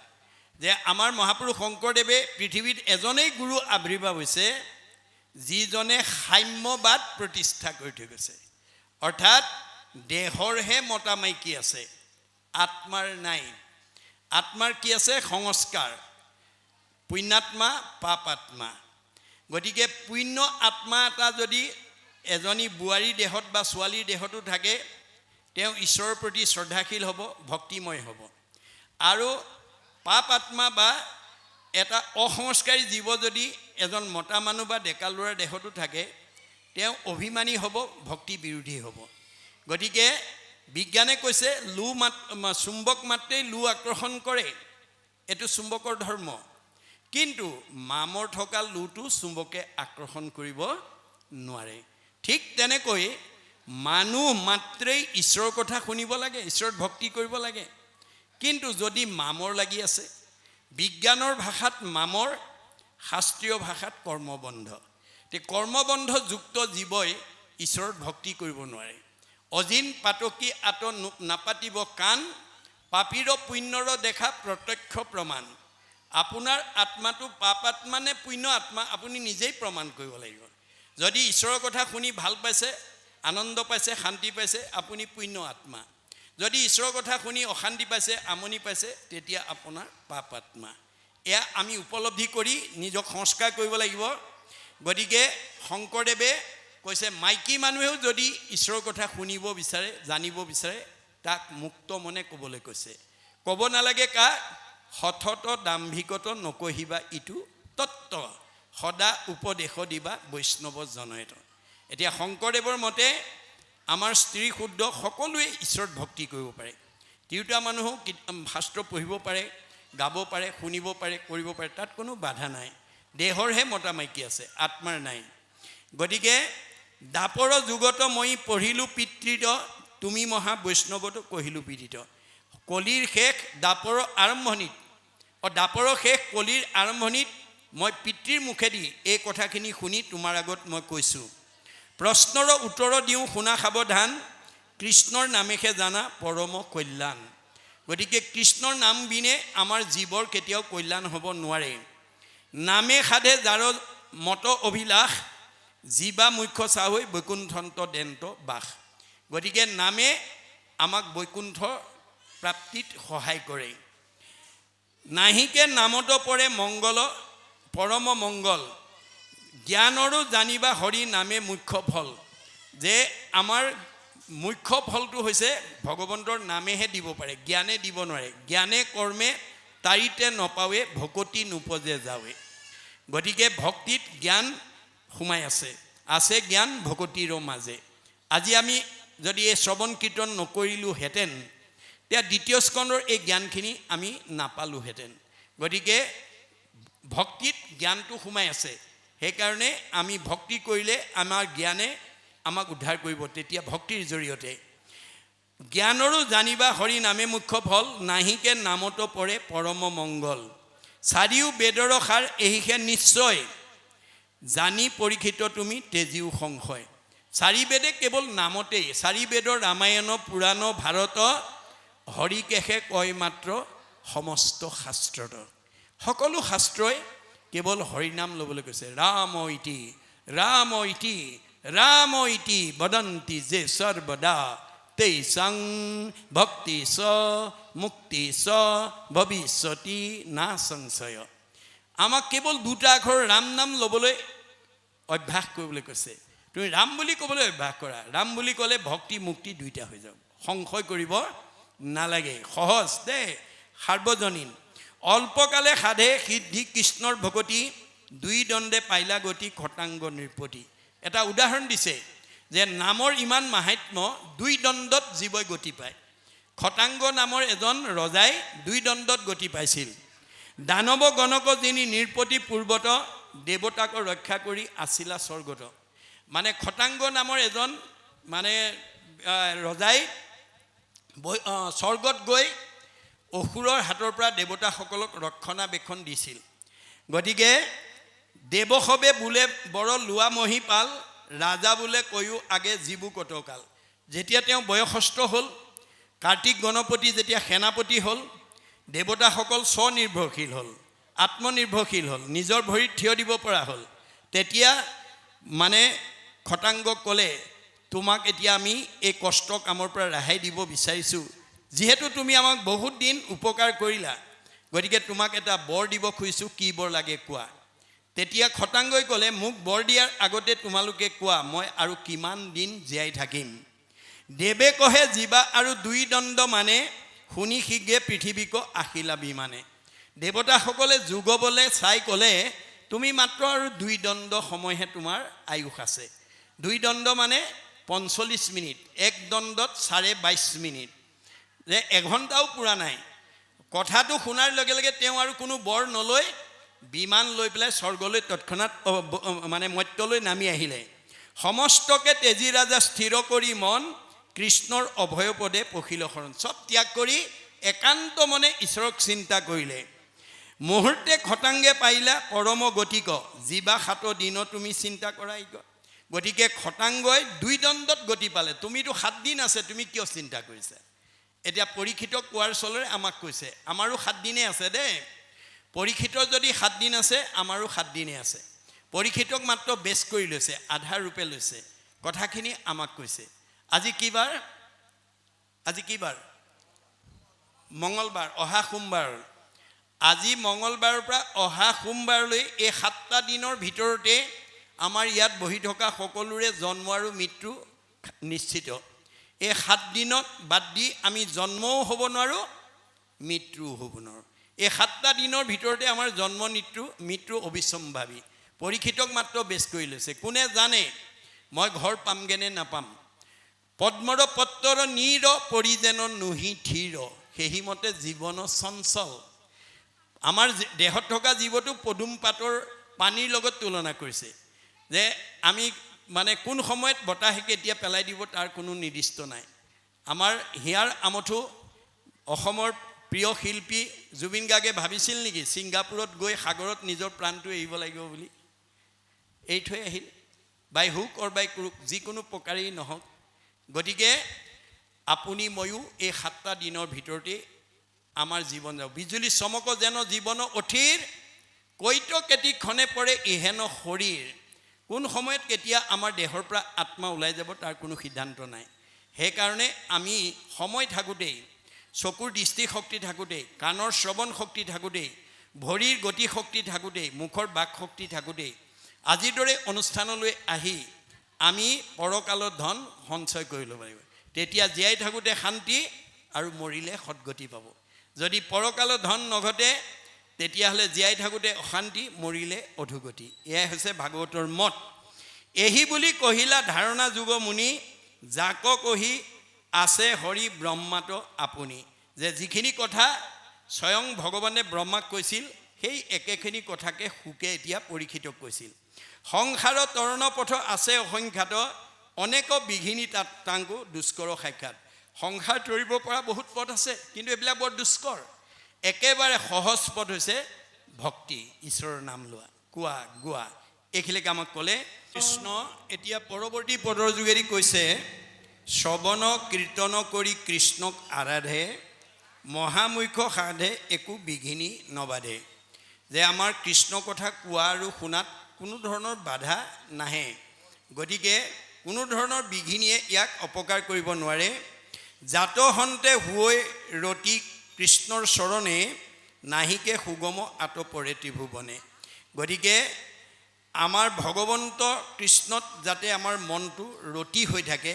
যে আমাৰ মহাপুৰুষ শংকৰদেৱে পৃথিৱীত এজনেই গুৰু আৱিৰ্ভাৱ হৈছে, যিজনে সাম্যবাদ প্ৰতিষ্ঠা কৰি থৈ গৈছে। অৰ্থাৎ দেহৰহে মতা মাইকী আছে, আত্মাৰ নাই। আত্মাৰ কি আছে? সংস্কাৰ, পুণ্যাত্মা পাপ আত্মা। গতিকে পুণ্য আত্মা এটা যদি এজনী বোৱাৰীৰ দেহত বা ছোৱালীৰ দেহতো থাকে, তেওঁ ঈশ্বৰৰ প্ৰতি শ্ৰদ্ধাশীল হ'ব, ভক্তিময় হ'ব। আৰু পাপ আত্মা বা এটা অসংস্কাৰী জীৱ যদি এজন মতা মানুহ বা ডেকা ল'ৰাৰ দেহতো থাকে, তেওঁ অভিমানী হ'ব, ভক্তি বিৰোধী হ'ব। গতিকে বিজ্ঞানে কৈছে চুম্বক মাত্ৰেই লো আকৰ্ষণ কৰে, এইটো চুম্বকৰ ধৰ্ম। কিন্তু মামৰ থকা লোটো চুম্বকে আকৰ্ষণ কৰিব নোৱাৰে। ঠিক তেনেকৈ মানুহ মাত্ৰেই ঈশ্বৰৰ কথা শুনিব লাগে, ঈশ্বৰত ভক্তি কৰিব লাগে। কিন্তু যদি মামৰ লাগি আছে, বিজ্ঞানৰ ভাষাত মামৰ, শাস্ত্ৰীয় ভাষাত কৰ্মবন্ধ। কৰ্মবন্ধযুক্ত জীৱই ঈশ্বৰত ভক্তি কৰিব নোৱাৰে। অজিন পাতকী আত নাপাতিব কাণ, পাপীৰ পুণ্যৰ দেখা প্ৰত্যক্ষ প্ৰমাণ। আপোনাৰ আত্মাটো পাপ আত্মা নে পুণ্য আত্মা আপুনি নিজেই প্ৰমাণ কৰিব লাগিব। যদি ঈশ্বৰৰ কথা শুনি ভাল পাইছে, আনন্দ পাইছে, শান্তি পাইছে, আপুনি পুণ্য আত্মা। যদি ঈশ্বৰৰ কথা শুনি অশান্তি পাইছে, আমনি পাইছে, তেতিয়া আপোনাৰ পাপ আত্মা। এয়া আমি উপলব্ধি কৰি নিজক সংস্কাৰ কৰিব লাগিব। গতিকে শংকৰদেৱে কৈছে, মাইকী মানুহেও যদি ঈশ্বৰৰ কথা শুনিব বিচাৰে, জানিব বিচাৰে, তাক মুক্ত মনে ক'বলৈ কৈছে। ক'ব নালাগে কাক? সঠত দাম্ভিকত নকহিবা ইটো তত্ত্ব, সদা উপদেশ দিবা বৈষ্ণৱ জনয়ত। এতিয়া শংকৰদেৱৰ মতে আমাৰ স্ত্ৰী শুদ্ধ সকলোৱে ঈশ্বৰত ভক্তি কৰিব পাৰে। তিৰোতা মানুহো শাস্ত্ৰ পঢ়িব পাৰে, গাব পাৰে, শুনিব পাৰে, কৰিব পাৰে, তাত কোনো বাধা নাই। দেহৰহে মতা মাইকী আছে, আত্মাৰ নাই। গতিকে দাপৰ যুগত মই পঢ়িলোঁ পিতৃত, তুমি মহা বৈষ্ণৱতো কহিলোঁ বিদিত। কলিৰ শেষ দাপৰ আৰম্ভণিত, দাপৰৰ শেষ কলিৰ আৰম্ভণিত মই পিতৃৰ মুখেদি এই কথাখিনি শুনি তোমাৰ আগত মই কৈছোঁ। প্ৰশ্নৰ উত্তৰ দিওঁ শুনা সাৱধান, কৃষ্ণৰ নামেহে জানা পৰম কল্যাণ। গতিকে কৃষ্ণৰ নাম বিনে আমাৰ জীৱৰ কেতিয়াও কল্যাণ হ'ব নোৱাৰে। নামে সাধে যাৰ মত অভিলাষ, জীৱা মুখ্য চাহৈ বৈকুণ্ঠন্ত দেন্ত বাস। গতিকে নামে আমাক বৈকুণ্ঠ প্ৰাপ্তিত সহায় কৰে। নাহিকে নামত পৰে মংগল, পৰম মংগল, জ্ঞানৰো জানিবা হৰি নামে মুখ্য ফল। যে আমাৰ মুখ্য ফলটো হৈছে ভগৱন্তৰ নামেহে দিব পাৰে, জ্ঞানে দিব নোৱাৰে। জ্ঞানে কৰ্মে তাৰিতে নপাৱে, ভকতি নোপজে যাৱে। গতিকে ভক্তিত জ্ঞান সোমাই আছে জ্ঞান ভকতিৰো মাজে। আজি আমি যদি এই শ্ৰৱণ কীৰ্তন নকৰিলোহেঁতেন, তেতিয়া দ্বিতীয় স্কন্ধৰ এই জ্ঞানখিনি আমি নাপালোহেঁতেন। গতিকে ভক্তিত জ্ঞানটো সোমাই আছে, সেইকাৰণে আমি ভক্তি কৰিলে আমাৰ জ্ঞানে আমাক উদ্ধাৰ কৰিব। তেতিয়া ভক্তিৰ জৰিয়তে জ্ঞানৰো জানিবা হৰি নামে মুখ্য ফল, নাহিকে নামত পৰে পৰম মংগল। চাৰিও বেদৰ সাৰ এহিহে নিশ্চয়, জানি পৰীক্ষিত তুমি তেজিও সংশয়। চাৰি বেদে কেৱল নামতেই, চাৰি বেদৰ ৰামায়ণ পুৰাণ ভাৰত হৰিকেশে কয় মাত্ৰ সমস্ত শাস্ত্ৰত। সকলো শাস্ত্ৰই কেৱল হৰিনাম ল'বলৈ কৈছে। ৰাম ইতি ৰাম ইতি ৰাম ইতি বদন্তি যে সৰ্বদা, তেইসাং ভক্তি স মুক্তি স ভৱিষ্যতি না সংশয়। আমাক কেৱল দুটা আখৰ ৰাম নাম ল'বলৈ অভ্যাস কৰিবলৈ কৈছে। তুমি ৰাম বুলি ক'বলৈ অভ্যাস কৰা। ৰাম বুলি ক'লে ভক্তি মুক্তি দুইটা হৈ যাব, সংশয় কৰিব নালাগে। সহজ দেই, সাৰ্বজনীন। অল্পকালে সাধে সিদ্ধি কৃষ্ণৰ ভকতি, দুই দণ্ডে পাইলা গতি খটাংগ নৃপতি। এটা উদাহৰণ দিছে যে নামৰ ইমান মাহাত্ম্য, দুই দণ্ডত জীৱই গতি পায়। খটাংগ নামৰ এজন ৰজাই দুই দণ্ডত গতি পাইছিল। দানৱ গণক যিনি নৃপতি পূৰ্বত, দেৱতাক ৰক্ষা কৰি আছিলা স্বৰ্গত। মানে খটাংগ নামৰ এজন মানে ৰজাই স্বৰ্গত গৈ অসুৰৰ হাতৰ পৰা দেৱতাসকলক ৰক্ষণাবেক্ষণ দিছিল। গতিকে দেৱসৱে বোলে বৰ লোৱা মহিপাল, ৰাজা বোলে কৈও আগে জীবু কতকাল। যেতিয়া তেওঁ বয়সস্থ হ'ল, কাৰ্তিক গণপতি যেতিয়া সেনাপতি হ'ল, দেৱতাসকল স্বনিৰ্ভৰশীল হ'ল, আত্মনিৰ্ভৰশীল হ'ল, নিজৰ ভৰিত থিয় দিব পৰা হ'ল, তেতিয়া মানে খটাংগক ক'লে, তোমাক এতিয়া আমি এই কষ্ট কামৰ পৰা ৰেহাই দিব বিচাৰিছোঁ। যিহেতু তুমি আমাক বহুত দিন উপকাৰ কৰিলা, গতিকে তোমাক এটা বৰ দিব খুজিছোঁ, কি বৰ লাগে কোৱা। তেতিয়া খটাংগই ক'লে, মোক বৰ দিয়াৰ আগতে তোমালোকে কোৱা, মই আৰু কিমান দিন জীয়াই থাকিম। দেৱে কহে জীৱা আৰু দুই দণ্ড মানে, শুনি শীঘ্ৰে পৃথিৱীক আহিলা বিমানে। দেৱতাসকলে যুগবলৈ চাই ক'লে, তুমি মাত্ৰ আৰু দুই দণ্ড সময়হে তোমাৰ আয়ুস আছে। দুই দণ্ড মানে 45 মিনিট, এক দণ্ডত 22.5 মিনিট, যে এঘণ্টাও পুৰা নাই। কথাটো শুনাৰ লগে লগে তেওঁ আৰু কোনো বৰ নলৈ বিমান লৈ পেলাই স্বৰ্গলৈ তৎক্ষণাত মানে মৰ্ত্যলৈ নামি আহিলে। সমস্তকে তেজী ৰাজা স্থিৰ কৰি মন, কৃষ্ণৰ অভয়পদে পখিল শৰণ। চব ত্যাগ কৰি একান্ত মনে ঈশ্বৰক চিন্তা কৰিলে। মুহূৰ্তে খটাংগে পাইলা পৰম গতিক, জীৱা 7 দিন তুমি চিন্তা কৰাই। গতিকে খটাংগই দুই দণ্ডত গতি পালে। তুমিতো 7 দিন আছে, তুমি কিয় চিন্তা কৰিছা? এতিয়া পৰীক্ষিতক কোৱাৰ চলৰে আমাক কৈছে, আমাৰো 7 দিনে আছে দেই। পৰীক্ষিতৰ যদি 7 দিন আছে, আমাৰো 7 দিনে আছে। পৰীক্ষিতক মাত্ৰ বেছ কৰি লৈছে, আধা ৰূপে লৈছে। কথাখিনি আমাক কৈছে। আজি কি বাৰ? আজি কি বাৰ? মঙলবাৰ, অহা সোমবাৰ। আজি মঙলবাৰৰ পৰা অহা সোমবাৰলৈ এই 7টা দিনৰ ভিতৰতে আমাৰ ইয়াত বহি থকা সকলোৰে জন্ম আৰু মৃত্যু নিশ্চিত। এই 7 দিনক বাদ দি আমি জন্মও হ'ব নোৱাৰোঁ, মৃত্যুও হ'ব নোৱাৰোঁ। এই 7টা দিনৰ ভিতৰতে আমাৰ জন্ম মৃত্যু অবিসম্ভাৱী। পৰীক্ষিতক মাত্ৰ বেছ কৰি লৈছে। কোনে জানে মই ঘৰ পামগেনে নাপাম। পদ্মৰ পত্ৰৰ নীৰ পৰিজেন নুহি থিৰ, সেইমতে জীৱন চঞ্চল। আমাৰ দেহত থকা জীৱটো পদুম পাতৰ পানীৰ লগত তুলনা কৰিছে, যে আমি মানে কোন সময়ত বতাহে কেতিয়া পেলাই দিব তাৰ কোনো নিৰ্দিষ্ট নাই। আমাৰ হিয়াৰ আমঠু অসমৰ প্ৰিয় শিল্পী জুবিন গাৰ্গে ভাবিছিল নেকি ছিংগাপুৰত গৈ সাগৰত নিজৰ প্ৰাণটো এৰিব লাগিব বুলি? এৰি থৈ আহিল, বাই হুক অৰ বাই ক্ৰুক, যিকোনো প্ৰকাৰেই নহওক। গতিকে আপুনি ময়ো এই 7টা দিনৰ ভিতৰতে আমাৰ জীৱন যাওঁ। বিজুলী চমক যেন জীৱন অথিৰ, কৈত কেতি ক্ষণে পৰে ইহেন শৰীৰ। কোন সময়ত কেতিয়া আমাৰ দেহৰ পৰা আত্মা ওলাই যাব তাৰ কোনো সিদ্ধান্ত নাই। সেইকাৰণে আমি সময় থাকোঁতেই, চকুৰ দৃষ্টিশক্তি থাকোঁতেই, কাণৰ শ্ৰৱণ শক্তি থাকোঁতেই, ভৰিৰ গতি শক্তি থাকোঁতেই, মুখৰ বাক শক্তি থাকোঁতেই আজিৰ দৰে অনুষ্ঠানলৈ আহি আমি পৰকালৰ ধন সঞ্চয় কৰি ল'ব লাগিব। তেতিয়া জীয়াই থাকোঁতে শান্তি আৰু মৰিলে সদ্গতি পাব। যদি পৰকালৰ ধন নঘটে তেতিয়াহ'লে জীয়াই থাকোঁতে অশান্তি, মৰিলে অধোগতি। এয়াই হৈছে ভাগৱতৰ মত। এহি বুলি কহিলা ধাৰণা যুগ মুনি, যাক কহি আছে হৰি ব্ৰহ্মাত আপুনি। যে যিখিনি কথা স্বয়ং ভগৱানে ব্ৰহ্মাক কৈছিল, সেই একেখিনি কথাকে শুকে এতিয়া পৰীক্ষিতক কৈছিল। সংসাৰ তৰণ পথ আছে অসংখ্যাত, অনেক বিঘিনি তাত তাংকু দুষ্কৰ সাক্ষাৎ। সংসাৰ তৰিব পৰা বহুত পথ আছে, কিন্তু এইবিলাক বৰ দুষ্কৰ। একেবাৰে সহজ পথ হৈছে ভক্তি, ঈশ্বৰৰ নাম লোৱা, কোৱা, গোৱা। এইখিনিকে আমাক ক'লে কৃষ্ণ। এতিয়া পৰৱৰ্তী পদৰ যোগেদি কৈছে, শ্ৰৱণ কীৰ্তন কৰি কৃষ্ণক আৰাধে, মহামুখ্য সাধে একো বিঘিনি নবাধে। যে আমাৰ কৃষ্ণ কথা কোৱা আৰু শুনাত কোনো ধৰণৰ বাধা নাহে, গতিকে কোনো ধৰণৰ বিঘিনিয়ে ইয়াক অপকাৰ কৰিব নোৱাৰে। জাত হন্তে হৈ ৰতি কৃষ্ণৰ চৰণে, নাহিকে সুগম আতপৰে ত্ৰিভুৱনে। গতিকে আমাৰ ভগৱন্ত কৃষ্ণত যাতে আমাৰ মনটো ৰতি হৈ থাকে,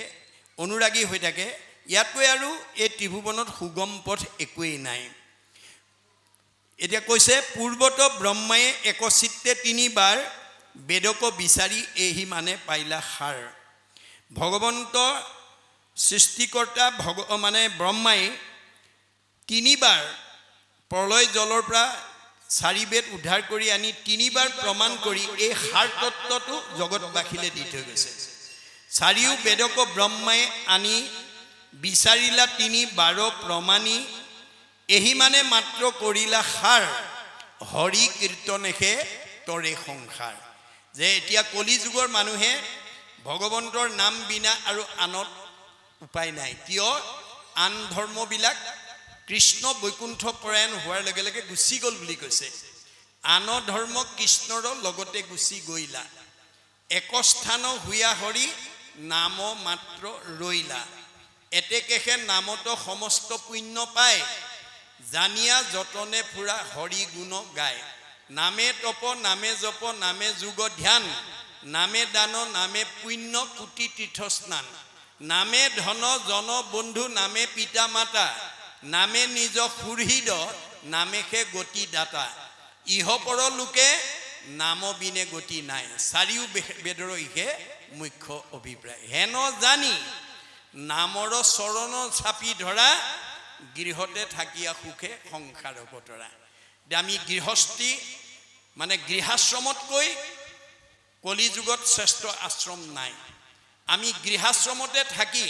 অনুৰাগী হৈ থাকে, ইয়াতকৈ আৰু এই ত্ৰিভুৱনত সুগম পথ একোৱেই নাই। এতিয়া কৈছে, পূৰ্বত ব্ৰহ্মাই একচিত্তে তিনিবাৰ, বেদক বিচাৰি এহি মানে পাইলা সাৰ। ভগৱন্ত সৃষ্টিকৰ্তা মানে ব্ৰহ্মাই তিনিবাৰ প্ৰলয় জলৰ পৰা 4 বেদ উদ্ধাৰ কৰি আনি তিনিবাৰ প্ৰমাণ কৰি এই সাৰ তত্ত্বটো জগতবাসীলৈ দি থৈ গৈছে। 4 বেদক ব্ৰহ্মাই আনি বিচাৰিলা 3 প্ৰমাণী, এহি মানে মাত্ৰ কৰিলা সাৰ, হৰি কীৰ্তনেহে তৰে সংসাৰ। যে এতিয়া কলি যুগৰ মানুহে ভগৱন্তৰ নাম বিনা আৰু আনত উপায় নাই। কিয়? আন ধৰ্মবিলাক কৃষ্ণ বৈকুণ্ঠ পৰায়ণ হোৱাৰ লগে লগে গুচি গ'ল বুলি কৈছে। আন ধৰ্ম কৃষ্ণৰ লগতে গুচি গৈলা, একস্থান হুয়া হৰি নাম মাত্ৰ ৰৈলা। এতেকেহে নামত সমস্ত পুণ্য পায়, জানিয়া যতনে ফুৰা হৰি গুণ গায়। নামে তপ নামে জপ নামে যোগ ধ্যান, নামে দান নামে পুণ্য কোটি তীৰ্থ স্নান। নামে ধন জন বন্ধু নামে পিতা মাতা, নামে নিজ সুহৃদ নামেহে গতি দাতা। ইহ পৰ লোকে নাম বিনে গতি নাই, 4 বেদৰ ইহে মুখ্য অভিপ্ৰায়। হেন জানি নামৰ চৰণ চাপি ধৰা, গৃহতে থাকিয়া সুখে সংসাৰ বতৰা। আমি গৃহস্থী মানে গৃহাশ্ৰমতকৈ কলি যুগত শ্ৰেষ্ঠ আশ্ৰম নাই। আমি গৃহাশ্ৰমতে থাকি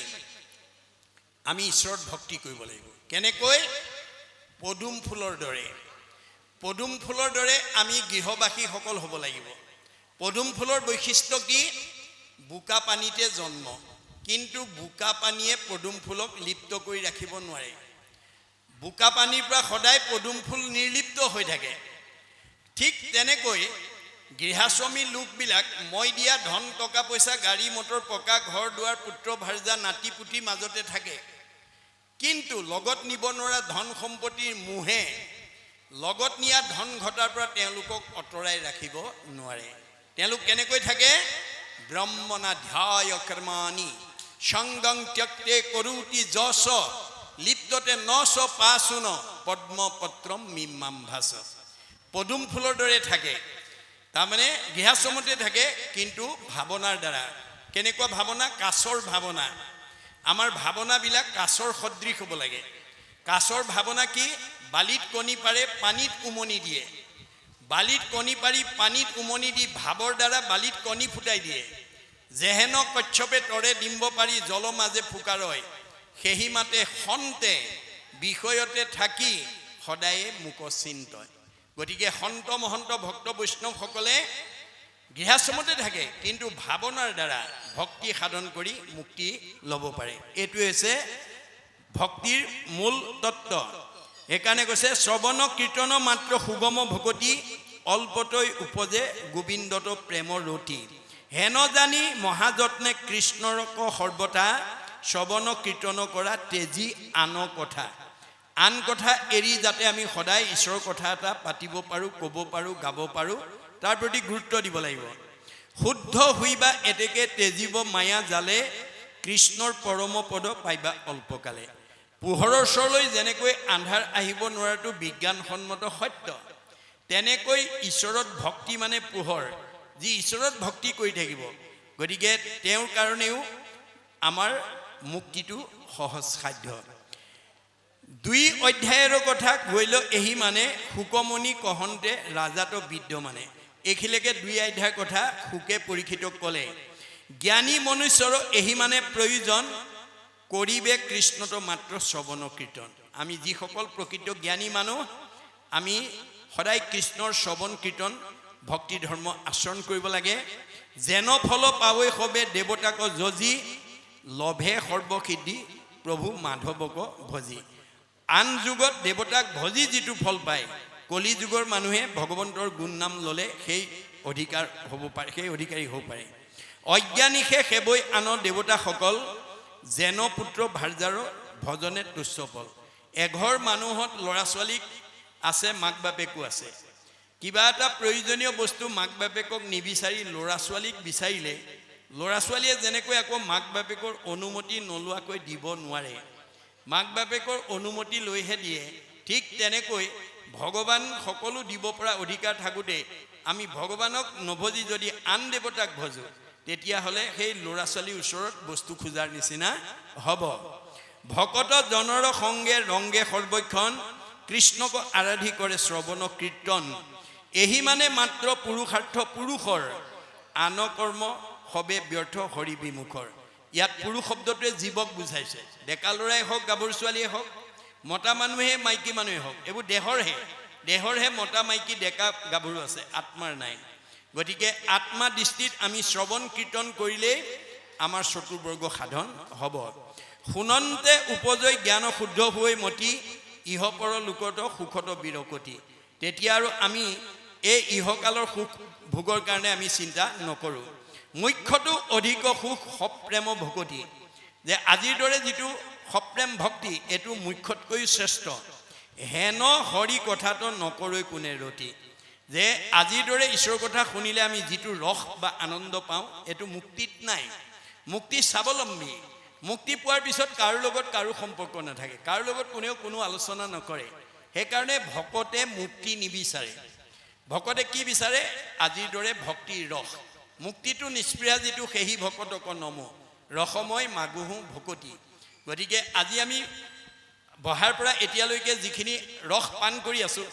আমি ঈশ্বৰত ভক্তি কৰিব লাগিব। কেনেকৈ? পদুম ফুলৰ দৰে। পদুম ফুলৰ দৰে আমি গৃহবাসীসকল হ'ব লাগিব। পদুম ফুলৰ বৈশিষ্ট্য কি? বোকা পানীতে জন্ম, কিন্তু বোকা পানীয়ে পদুম ফুলক লিপ্ত কৰি ৰাখিব নোৱাৰে। বোকা পানীৰ পৰা সদায় পদুম ফুল নিৰ্লিপ্ত হৈ থাকে। ঠিক তেনেকৈ গৃহাশ্ৰমী লোকবিলাক মই দিয়া ধন টকা পইচা, গাড়ী মটৰ, পকা ঘৰ দুৱাৰ, পুত্ৰ ভাৰ্যা, নাতি পুতি মাজতে থাকে, কিন্তু লগত নিব নোৱাৰা ধন সম্পত্তিৰ মোহে লগত নিয়া ধন ঘটাৰ পৰা তেওঁলোকক অঁতৰাই ৰাখিব নোৱাৰে। তেওঁলোক কেনেকৈ থাকে? ব্ৰহ্মণাধ্যায় কৰ্মাণি সংগং ত্যক্তে কৰোতি যশ, লিপ্ততে নশ পাশুন পদ্মপত্ৰম মিমাম্ভাস। পদুম ফুলৰ দৰে থাকে, তাৰমানে গৃহাশ্ৰমতে থাকে, কিন্তু ভাৱনাৰ দ্বাৰা। কেনেকুৱা ভাৱনা? কাছৰ ভাৱনা। আমাৰ ভাৱনাবিলাক কাছৰ সদৃশ হ'ব লাগে। কাছৰ ভাৱনা কি? বালিত কণী পাৰে, পানীত উমনি দিয়ে। বালিত কণী পাৰি পানীত উমনি দি ভাৱৰ দ্বাৰা বালিত কণী ফুটাই দিয়ে। যেহেন কচ্ছপে তৰে ডিম্ব পাৰি জল মাজে ফুকাৰয়, সেহি মাতে সন্তে বিষয়তে থাকি সদায়ে মুক চিন্তয়। গতিকে সন্ত মহন্ত ভক্ত বৈষ্ণৱসকলে গৃহাশ্ৰমতে থাকে, কিন্তু ভাৱনাৰ দ্বাৰা ভক্তি সাধন কৰি মুক্তি ল'ব পাৰে। এইটোৱে হৈছে ভক্তিৰ মূল তত্ত্ব। সেইকাৰণে কৈছে, শ্ৰৱণ কীৰ্তন মাত্ৰ সুগম ভকতি, অল্পতৈ উপজে গোবিন্দত প্ৰেমৰ ৰতি। হেন জানি মহাযত্নে কৃষ্ণৰক সৰ্বথা, শ্ৰৱণ কীৰ্তন কৰা তেজি আন কথা। আন কথা এৰি যাতে আমি সদায় ঈশ্বৰৰ কথা এটা পাতিব পাৰোঁ, ক'ব পাৰোঁ, গাব পাৰোঁ, তাৰ প্ৰতি গুৰুত্ব দিব লাগিব। শুদ্ধ হইবা এতেকে তেজিব মায়া জালে কৃষ্ণৰ পৰম পদ পাইবা অল্পকালে পোহৰৰ ওচৰলৈ যেনেকৈ আন্ধাৰ আহিব নোৱাৰাটো বিজ্ঞানসন্মত সত্য তেনেকৈ ঈশ্বৰত ভক্তি মানে পোহৰ যি ঈশ্বৰত ভক্তি কৰি থাকিব গতিকে তেওঁৰ কাৰণেও আমাৰ মুক্তিটো সহজ সাধ্য দুই অধ্যায়ৰ কথা কৈল এহি মানে শুকমণি কহন্তে ৰাজাত বিদ্যমানে এইখিলৈকে দুই অধ্যায়ৰ কথা শুকে পৰীক্ষিতক ক'লে জ্ঞানী মনুষ্যৰ এহি মানে প্ৰয়োজন কৰিবে কৃষ্ণত মাত্ৰ শ্ৰৱণ কীৰ্তন আমি যিসকল প্ৰকৃত জ্ঞানী মানুহ আমি সদায় কৃষ্ণৰ শ্ৰৱণ কীৰ্তন ভক্তি ধৰ্ম আচৰণ কৰিব লাগে যেন ফল পাৱৈ সবে দেৱতাক যজি লভে সৰ্বসিদ্ধি প্ৰভু মাধৱক ভজি আন যুগত দেৱতাক ভজি যিটো ফল পায় কলি যুগৰ মানুহে ভগৱন্তৰ গুণ নাম ল'লে সেই অধিকাৰ হ'ব পাৰে সেই অধিকাৰী হ'ব পাৰে অজ্ঞানীষে সেৱৈ আন দেৱতাসকল যেন পুত্ৰ ভাৰ্যাৰ ভজনে তুচ্ছ ফল এঘৰ মানুহত ল'ৰা ছোৱালীক আছে মাক বাপেকো আছে কিবা এটা প্ৰয়োজনীয় বস্তু মাক বাপেকক নিবিচাৰি ল'ৰা ছোৱালীক বিচাৰিলে ল'ৰা ছোৱালীয়ে যেনেকৈ আকৌ মাক বাপেকৰ অনুমতি নোলোৱাকৈ দিব নোৱাৰে মাক বাপেকৰ অনুমতি লৈহে দিয়ে ঠিক তেনেকৈ ভগৱান সকলো দিব পৰা অধিকাৰ থাকোঁতে আমি ভগৱানক নভজি যদি আন দেৱতাক ভজো তেতিয়াহ'লে সেই ল'ৰা ছোৱালীৰ ওচৰত বস্তু খোজাৰ নিচিনা হ'ব ভকত জনৰ সংগে ৰংগে সৰ্বক্ষণ কৃষ্ণক আৰাধি কৰে শ্ৰৱণ কীৰ্তন এহি মানে মাত্ৰ পুৰুষাৰ্থ পুৰুষৰ আন কৰ্ম সবে ব্যৰ্থ হৰি বিমুখৰ ইয়াত পুৰুষ শব্দটোৱে জীৱক বুজাইছে ডেকা ল'ৰাই হওক গাভৰু ছোৱালীয়ে হওক মতা মানুহে মাইকী মানুহে হওক এইবোৰ দেহৰহে মতা মাইকী ডেকা গাভৰু আছে আত্মাৰ নাই গতিকে আত্মা দৃষ্টিত আমি শ্ৰৱণ কীৰ্তন কৰিলেই আমাৰ চতুৰ্বৰ্গ সাধন হ'ব শুনন্তে উপজয় জ্ঞান শুদ্ধ হৈ মতি ইহপৰ লোকত সুখত বিৰকতি তেতিয়া আৰু আমি এই ইহকালৰ সুখ ভোগৰ কাৰণে আমি চিন্তা নকৰোঁ মুখ্যটো অধিক সুখ সপ্ৰেম ভকতি যে আজিৰ দৰে যিটো সপ্ৰেম ভক্তি এইটো মুখ্যতকৈও শ্ৰেষ্ঠ হেন হৰি কথাটো নকৰৈ কোনে ৰতি যে আজিৰ দৰে ঈশ্বৰৰ কথা শুনিলে আমি যিটো ৰস বা আনন্দ পাওঁ এইটো মুক্তিত নাই মুক্তি স্বাৱলম্বী মুক্তি পোৱাৰ পিছত কাৰো লগত কাৰো সম্পৰ্ক নাথাকে কাৰো লগত কোনেও কোনো আলোচনা নকৰে সেইকাৰণে ভকতে মুক্তি নিবিচাৰে ভকতে কি বিচাৰে আজিৰ দৰে ভক্তিৰ ৰস মুক্তিটো নিষ্প্ৰিয়া যিটো সেহি ভকতক নম ৰসময় মাগুহু ভকতি গতিকে আজি আমি বহাৰ পৰা এতিয়ালৈকে যিখিনি ৰস পান কৰি আছোঁ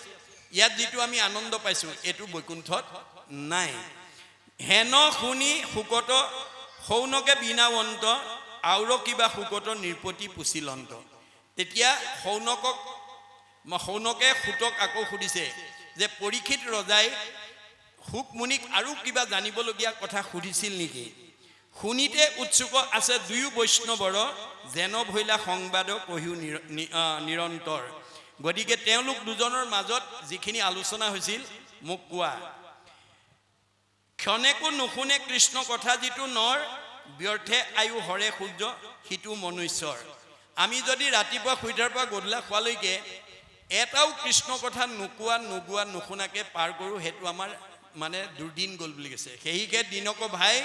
ইয়াত যিটো আমি আনন্দ পাইছোঁ এইটো বৈকুণ্ঠত নাই হেন শুনি শুকত সৌনকে বিনাৱন্ত আউৰ কিবা শুকত নিৰ্পতি পুচিলন্ত তেতিয়া সৌনকে সুতক আকৌ সুধিছে যে পৰীক্ষিত ৰজাই শুকমুনিক আৰু কিবা জানিবলগীয়া কথা সুধিছিল নেকি শুনিতে উৎসুক আছে দুয়ো বৈষ্ণৱৰ যেন ভৈলা সংবাদ কহিও নিৰন্তৰ গতিকে তেওঁলোক দুজনৰ মাজত যিখিনি আলোচনা হৈছিল মোক কোৱা ক্ষণেকো নুশুনে কৃষ্ণ কথা যিটো নৰ ব্যৰ্থে আয়ু হৰে সূৰ্য সিটো মনুষ্যৰ আমি যদি ৰাতিপুৱা শুই উঠাৰ পৰা গধূলা খোৱালৈকে এটাও কৃষ্ণ কথা নোগোৱা নুশুনাকে পাৰ কৰোঁ সেইটো আমাৰ মানে দুৰ্দিন গ'ল বুলি কৈছে সেইকে দিনক ভাই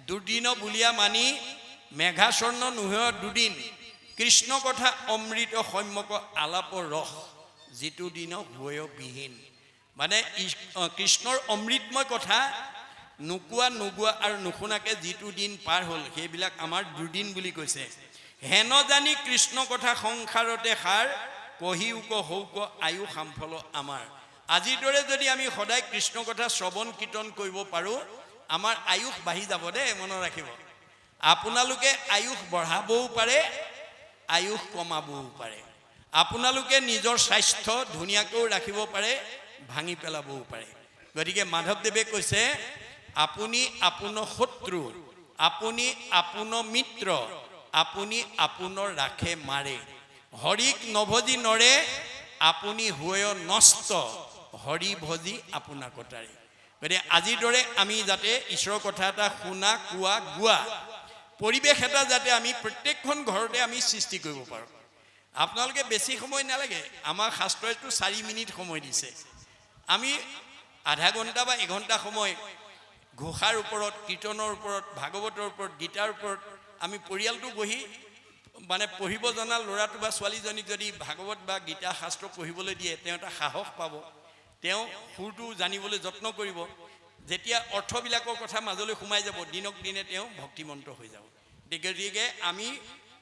দুৰ্দিন বুলিয়া মানি মেঘাস্বৰ্ণ নোহোৱা দুদিন কৃষ্ণ কথা অমৃত সম্যক আলাপ ৰস যিটো দিন হৈ বিহীন মানে কৃষ্ণৰ অমৃতময় কথা নোগোৱা আৰু নুশুনাকে যিটো দিন পাৰ হ'ল সেইবিলাক আমাৰ দুদিন বুলি কৈছে হেন জানি কৃষ্ণ কথা সংসাৰতে সাৰ কহিউক হৌক আয়ু সামফল আমাৰ আজিৰ দৰে যদি আমি সদায় কৃষ্ণ কথা শ্ৰৱণ কীৰ্তন কৰিব পাৰোঁ আমাৰ আয়ুস বাঢ়ি যাব দেই মনত ৰাখিব আপোনালোকে আয়ুস বঢ়াবও পাৰে আয়ুস কমাবও পাৰে আপোনালোকে নিজৰ স্বাস্থ্য ধুনীয়াকৈ ৰাখিব পাৰে ভাঙি পেলাবও পাৰে গতিকে মাধৱদেৱে কৈছে আপুনি আপোনাৰ শত্ৰু আপুনি আপোনাৰ মিত্ৰ আপুনি আপোনাৰ ৰাখে মাৰে হৰিক নভজি নৰে আপুনি হৈ নষ্ট হৰি ভজি আপোনাৰ কটাৰে গতিকে আজিৰ দৰে আমি যাতে ঈশ্বৰৰ কথা এটা শুনা কোৱা গোৱা পৰিৱেশ এটা যাতে আমি প্ৰত্যেকখন ঘৰতে আমি সৃষ্টি কৰিব পাৰোঁ আপোনালোকে বেছি সময় নালাগে আমাৰ শাস্ত্ৰইতো 4 মিনিট সময় দিছে আমি আধা ঘণ্টা বা এঘণ্টা সময় ঘোষাৰ ওপৰত, কীৰ্তনৰ ওপৰত, ভাগৱতৰ ওপৰত, গীতাৰ ওপৰত আমি পৰিয়ালটো বহি মানে পঢ়িব জনা ল'ৰাটো বা ছোৱালীজনীক যদি ভাগৱত বা গীতা শাস্ত্ৰ পঢ়িবলৈ দিয়ে, তেওঁ এটা সাহস পাব, তেওঁ সুৰটো জানিবলৈ যত্ন কৰিব। যেতিয়া অৰ্থবিলাকৰ কথা মাজলৈ সোমাই যাব, দিনক দিনে তেওঁ ভক্তিমন্ত হৈ যাব। গতিকে আমি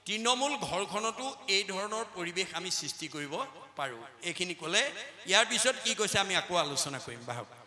তৃণমূল ঘৰখনতো এই ধৰণৰ পৰিৱেশ আমি সৃষ্টি কৰিব পাৰোঁ। এইখিনি ক'লে ইয়াৰ পিছত কি কৈছে আমি আকৌ আলোচনা কৰিম। বাহক।